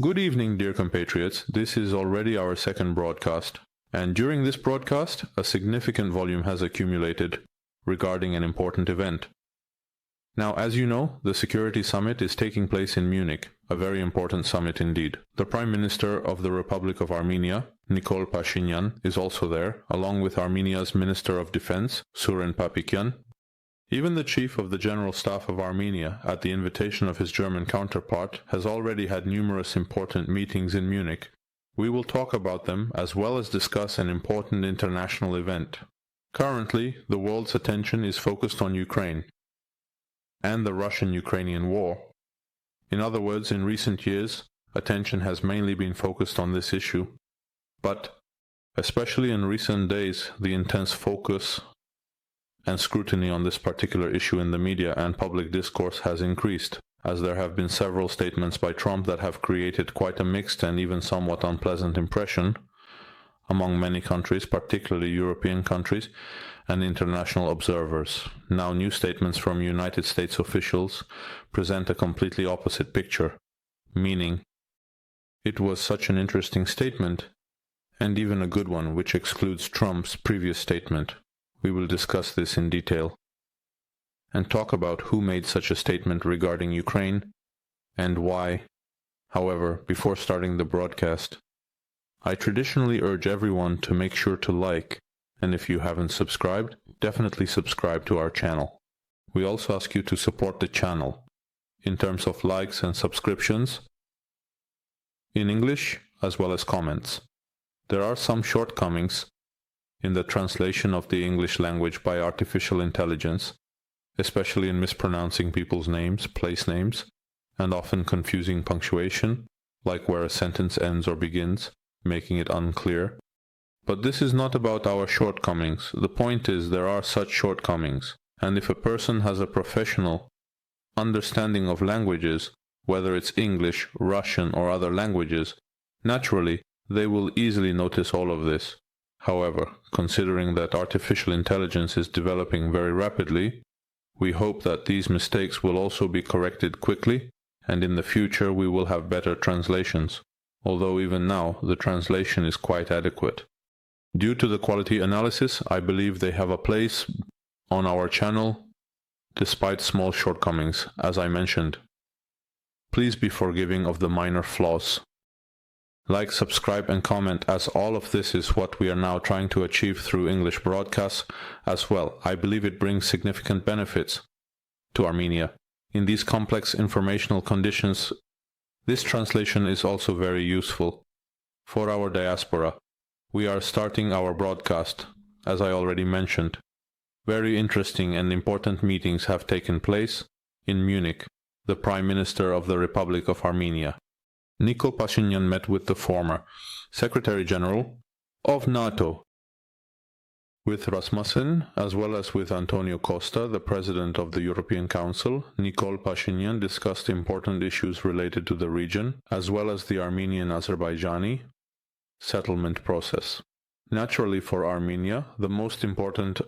Good evening, dear compatriots. This is already our second broadcast, and during this broadcast, a significant volume has accumulated regarding an important event. Now, as you know, the Security Summit is taking place in Munich, a very important summit indeed. The Prime Minister of the Republic of Armenia, Nikol Pashinyan, is also there, along with Armenia's Minister of Defense, Suren Papikyan. Even the Chief of the General Staff of Armenia, at the invitation of his German counterpart, has already had numerous important meetings in Munich. We will talk about them as well as discuss an important international event. Currently, the world's attention is focused on Ukraine and the Russian-Ukrainian war. In other words, in recent years, attention has mainly been focused on this issue. But, especially in recent days, the intense focus and scrutiny on this particular issue in the media and public discourse has increased, as there have been several statements by Trump that have created quite a mixed and even somewhat unpleasant impression among many countries, particularly European countries, and international observers. Now, new statements from United States officials present a completely opposite picture, meaning it was such an interesting statement, and even a good one, which excludes Trump's previous statement. We will discuss this in detail and talk about who made such a statement regarding Ukraine and why. However, before starting the broadcast, I traditionally urge everyone to make sure to like, and if you haven't subscribed, definitely subscribe to our channel. We also ask you to support the channel in terms of likes and subscriptions in English as well as comments. There are some shortcomings in the translation of the English language by artificial intelligence, especially in mispronouncing people's names, place names, and often confusing punctuation, like where a sentence ends or begins, making it unclear. But this is not about our shortcomings. The point is there are such shortcomings, and if a person has a professional understanding of languages, whether it's English, Russian, or other languages, naturally they will easily notice all of this. However, considering that artificial intelligence is developing very rapidly, we hope that these mistakes will also be corrected quickly, and in the future we will have better translations, although even now the translation is quite adequate. Due to the quality analysis, I believe they have a place on our channel, despite small shortcomings, as I mentioned. Please be forgiving of the minor flaws. Like, subscribe, and comment, as all of this is what we are now trying to achieve through English broadcasts as well. I believe it brings significant benefits to Armenia. In these complex informational conditions, this translation is also very useful for our diaspora. We are starting our broadcast, as I already mentioned. Very interesting and important meetings have taken place in Munich. The Prime Minister of the Republic of Armenia, Nikol Pashinyan, met with the former Secretary General of NATO, with Rasmussen, as well as with Antonio Costa, the President of the European Council. Nikol Pashinyan discussed important issues related to the region, as well as the Armenian-Azerbaijani settlement process. Naturally, for Armenia, the most important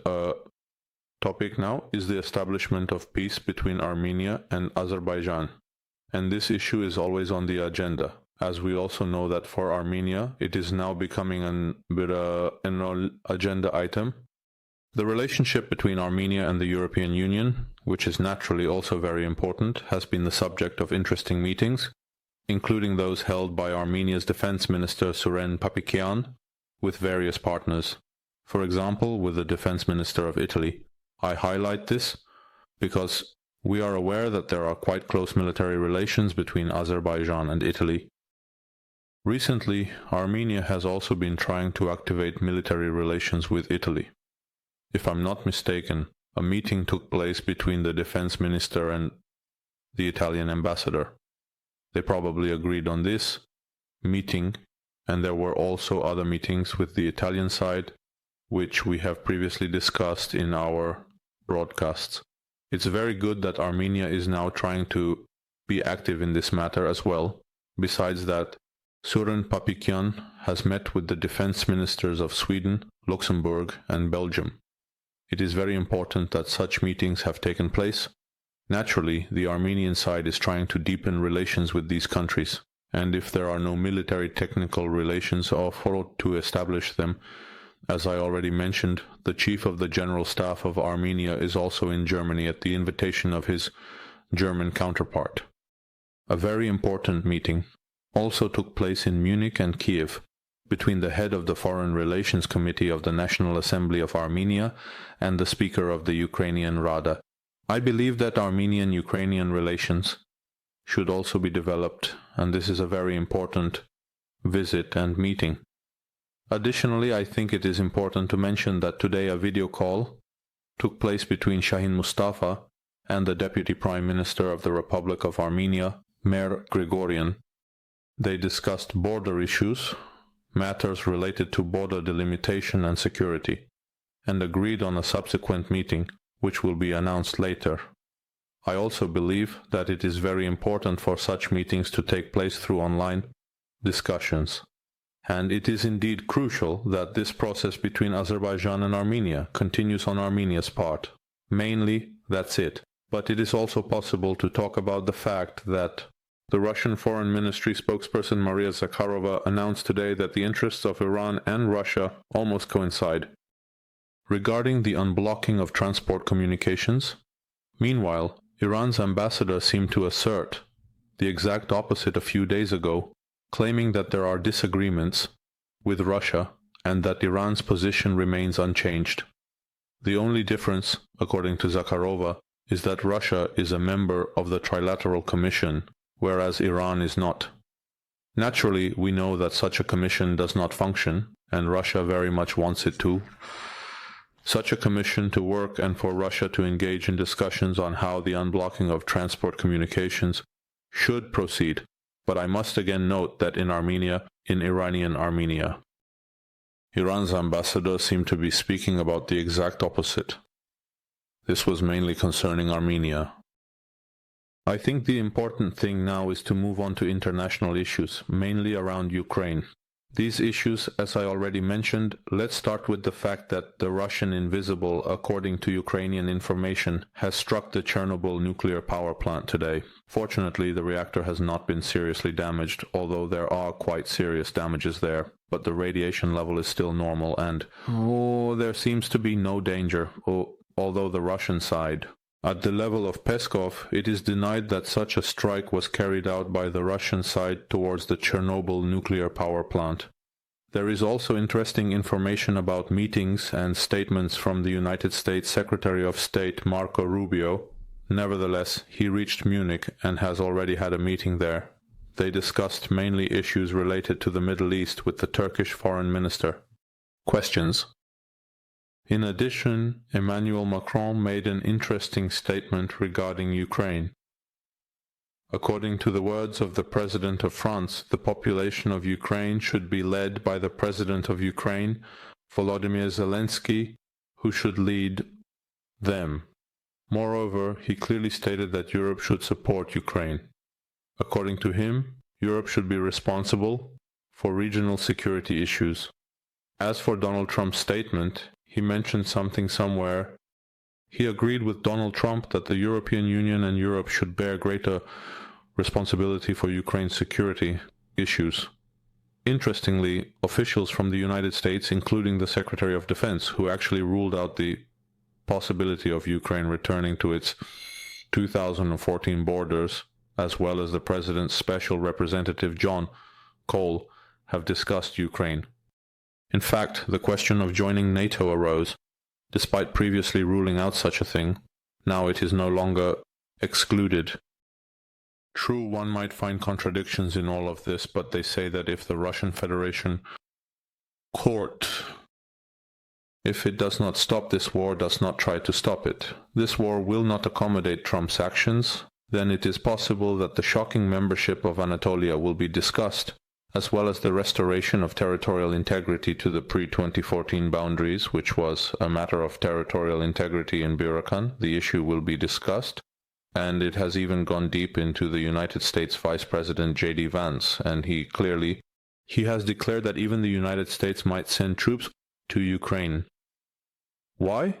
topic now is the establishment of peace between Armenia and Azerbaijan. And this issue is always on the agenda, as we also know that for Armenia, it is now becoming an agenda item. The relationship between Armenia and the European Union, which is naturally also very important, has been the subject of interesting meetings, including those held by Armenia's Defense Minister Suren Papikyan with various partners. For example, with the Defense Minister of Italy. I highlight this because we are aware that there are quite close military relations between Azerbaijan and Italy. Recently, Armenia has also been trying to activate military relations with Italy. If I'm not mistaken, a meeting took place between the defense minister and the Italian ambassador. They probably agreed on this meeting, and there were also other meetings with the Italian side, which we have previously discussed in our broadcasts. It's very good that Armenia is now trying to be active in this matter as well. Besides that, Suren Papikyan has met with the defense ministers of Sweden, Luxembourg, and Belgium. It is very important that such meetings have taken place. Naturally, the Armenian side is trying to deepen relations with these countries. and if there are no military technical relations offered to establish them, as I already mentioned, the Chief of the General Staff of Armenia is also in Germany at the invitation of his German counterpart. A very important meeting also took place in Munich and Kiev between the head of the Foreign Relations Committee of the National Assembly of Armenia and the Speaker of the Ukrainian Rada. I believe that Armenian-Ukrainian relations should also be developed, and this is a very important visit and meeting. Additionally, I think it is important to mention that today a video call took place between Shahin Mustafa and the Deputy Prime Minister of the Republic of Armenia, Mer Grigorian. They discussed border issues, matters related to border delimitation and security, and agreed on a subsequent meeting, which will be announced later. I also believe that it is very important for such meetings to take place through online discussions. And it is indeed crucial that this process between Azerbaijan and Armenia continues on Armenia's part. Mainly, that's it. But it is also possible to talk about the fact that the Russian Foreign Ministry spokesperson Maria Zakharova announced today that the interests of Iran and Russia almost coincide regarding the unblocking of transport communications. Meanwhile, Iran's ambassador seemed to assert the exact opposite a few days ago, claiming that there are disagreements with Russia and that Iran's position remains unchanged. The only difference, according to Zakharova, is that Russia is a member of the Trilateral Commission, whereas Iran is not. Naturally, we know that such a commission does not function, and Russia very much wants it to. Such a commission to work and for Russia to engage in discussions on how the unblocking of transport communications should proceed. But I must again note that in Iranian Armenia, Iran's ambassador seemed to be speaking about the exact opposite. This was mainly concerning Armenia. I think the important thing now is to move on to international issues, mainly around Ukraine. These issues, as I already mentioned, let's start with the fact that the Russian Invisible, according to Ukrainian information, has struck the Chernobyl nuclear power plant today. Fortunately, the reactor has not been seriously damaged, although there are quite serious damages there. But the radiation level is still normal and, there seems to be no danger, although the Russian side. At the level of Peskov, it is denied that such a strike was carried out by the Russian side towards the Chernobyl nuclear power plant. There is also interesting information about meetings and statements from the United States Secretary of State Marco Rubio. Nevertheless, he reached Munich and has already had a meeting there. They discussed mainly issues related to the Middle East with the Turkish foreign minister. Questions? In addition, Emmanuel Macron made an interesting statement regarding Ukraine. According to the words of the President of France, the population of Ukraine should be led by the President of Ukraine, Volodymyr Zelensky, who should lead them. Moreover, he clearly stated that Europe should support Ukraine. According to him, Europe should be responsible for regional security issues. As for Donald Trump's statement, he mentioned something somewhere. He agreed with Donald Trump that the European Union and Europe should bear greater responsibility for Ukraine's security issues. Interestingly, officials from the United States, including the Secretary of Defense, who actually ruled out the possibility of Ukraine returning to its 2014 borders, as well as the President's Special Representative John Cole, have discussed Ukraine. In fact, the question of joining NATO arose. Despite previously ruling out such a thing, now it is no longer excluded. True, one might find contradictions in all of this, but they say that if the Russian Federation court, if it does not stop this war, does not try to stop it, this war will not accommodate Trump's actions, then it is possible that the shocking membership of Anatolia will be discussed, as well as the restoration of territorial integrity to the pre-2014 boundaries, which was a matter of territorial integrity in Birakan. The issue will be discussed, and it has even gone deep into the United States Vice President J.D. Vance, and he has declared that even the United States might send troops to Ukraine. Why?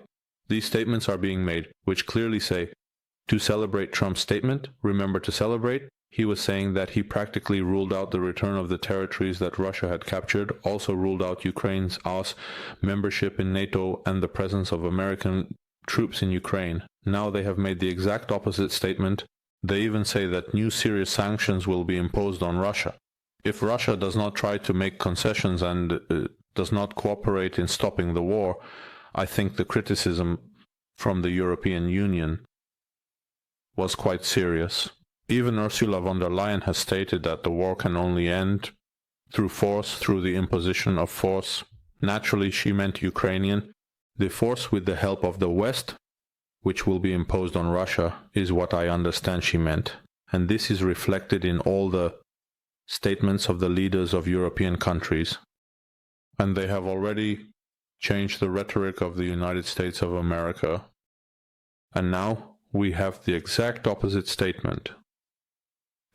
These statements are being made, which clearly say, to celebrate Trump's statement, remember to celebrate, he was saying that he practically ruled out the return of the territories that Russia had captured, also ruled out Ukraine's membership in NATO and the presence of American troops in Ukraine. Now they have made the exact opposite statement. They even say that new serious sanctions will be imposed on Russia. If Russia does not try to make concessions and does not cooperate in stopping the war, I think the criticism from the European Union was quite serious. Even Ursula von der Leyen has stated that the war can only end through force, through the imposition of force. Naturally, she meant Ukrainian. The force with the help of the West, which will be imposed on Russia, is what I understand she meant. And this is reflected in all the statements of the leaders of European countries. And they have already changed the rhetoric of the United States of America. And now we have the exact opposite statement.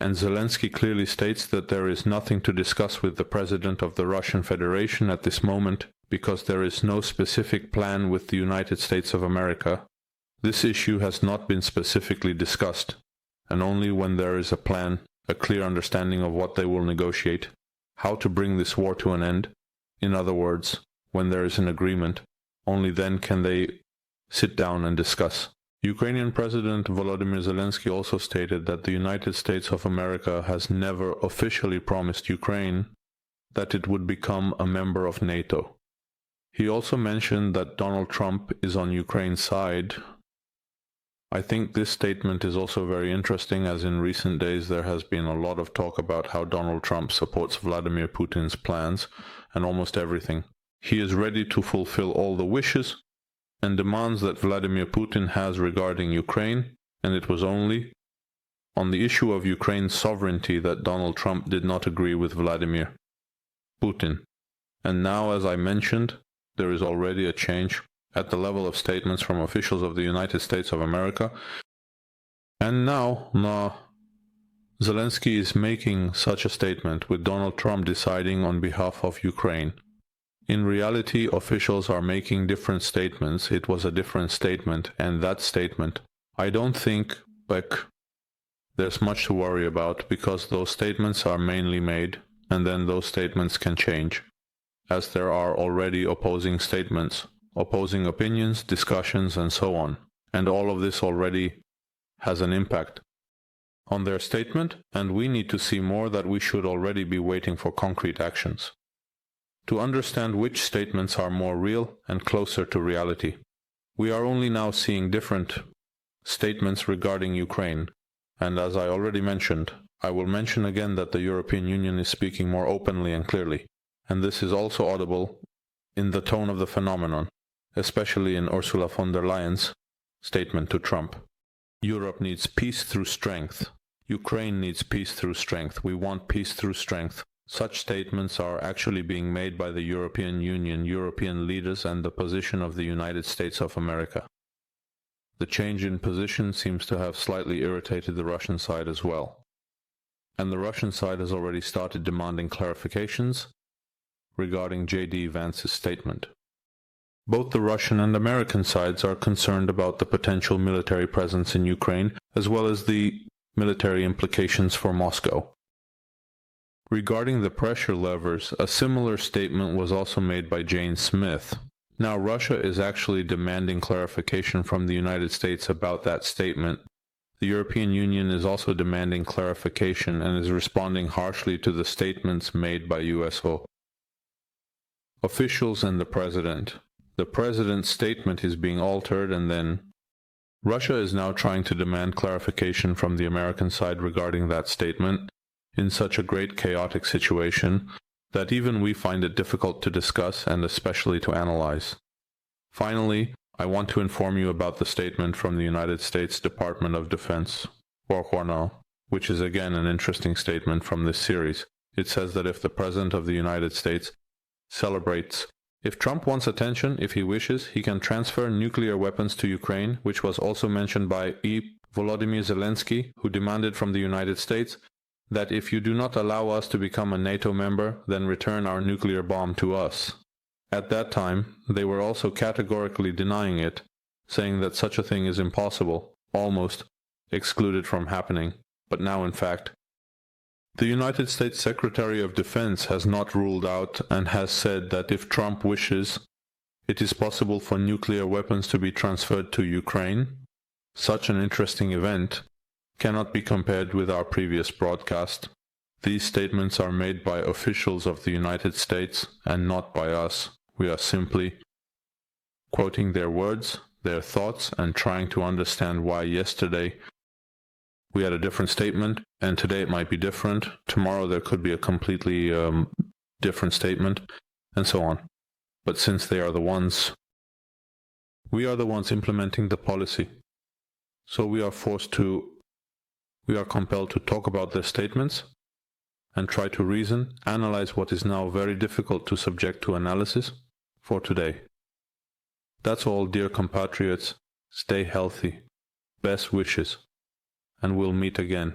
And Zelensky clearly states that there is nothing to discuss with the President of the Russian Federation at this moment because there is no specific plan with the United States of America. This issue has not been specifically discussed, and only when there is a plan, a clear understanding of what they will negotiate, how to bring this war to an end, in other words, when there is an agreement, only then can they sit down and discuss. Ukrainian President Volodymyr Zelensky also stated that the United States of America has never officially promised Ukraine that it would become a member of NATO. He also mentioned that Donald Trump is on Ukraine's side. I think this statement is also very interesting, as in recent days there has been a lot of talk about how Donald Trump supports Vladimir Putin's plans and almost everything. He is ready to fulfill all the wishes and demands that Vladimir Putin has regarding Ukraine, and it was only on the issue of Ukraine's sovereignty that Donald Trump did not agree with Vladimir Putin. And now, as I mentioned, there is already a change at the level of statements from officials of the United States of America. And now Zelensky is making such a statement with Donald Trump deciding on behalf of Ukraine. In reality, officials are making different statements. It was a different statement, and that statement, I don't think there's much to worry about, because those statements are mainly made, and then those statements can change, as there are already opposing statements, opposing opinions, discussions, and so on. And all of this already has an impact on their statement, and we need to see more that we should already be waiting for concrete actions to understand which statements are more real and closer to reality. We are only now seeing different statements regarding Ukraine, and as I already mentioned, I will mention again that the European Union is speaking more openly and clearly, and this is also audible in the tone of the phenomenon, especially in Ursula von der Leyen's statement to Trump. Europe needs peace through strength. Ukraine needs peace through strength. We want peace through strength. Such statements are actually being made by the European Union, European leaders, and the position of the United States of America. The change in position seems to have slightly irritated the Russian side as well. And the Russian side has already started demanding clarifications regarding J.D. Vance's statement. Both the Russian and American sides are concerned about the potential military presence in Ukraine, as well as the military implications for Moscow. Regarding the pressure levers, a similar statement was also made by Jane Smith. Now, Russia is actually demanding clarification from the United States about that statement. The European Union is also demanding clarification and is responding harshly to the statements made by US officials and the President. The President's statement is being altered, and then Russia is now trying to demand clarification from the American side regarding that statement, in such a great chaotic situation that even we find it difficult to discuss and especially to analyze. Finally, I want to inform you about the statement from the United States Department of Defense, which is again an interesting statement from this series. It says that if the President of the United States celebrates, if Trump wants attention, if he wishes, he can transfer nuclear weapons to Ukraine, which was also mentioned by Volodymyr Zelensky, who demanded from the United States that if you do not allow us to become a NATO member, then return our nuclear bomb to us. At that time, they were also categorically denying it, saying that such a thing is impossible, almost excluded from happening. But now, in fact, The United States Secretary of Defense has not ruled out and has said that if Trump wishes, it is possible for nuclear weapons to be transferred to Ukraine. Such an interesting event cannot be compared with our previous broadcast. These statements are made by officials of the United States and not by us. We are simply quoting their words, their thoughts, and trying to understand why yesterday we had a different statement, and today it might be different. Tomorrow there could be a completely different statement, and so on. But since we are the ones implementing the policy, so we are compelled to talk about their statements and try to reason, analyze what is now very difficult to subject to analysis for today. That's all, dear compatriots. Stay healthy. Best wishes. And we'll meet again.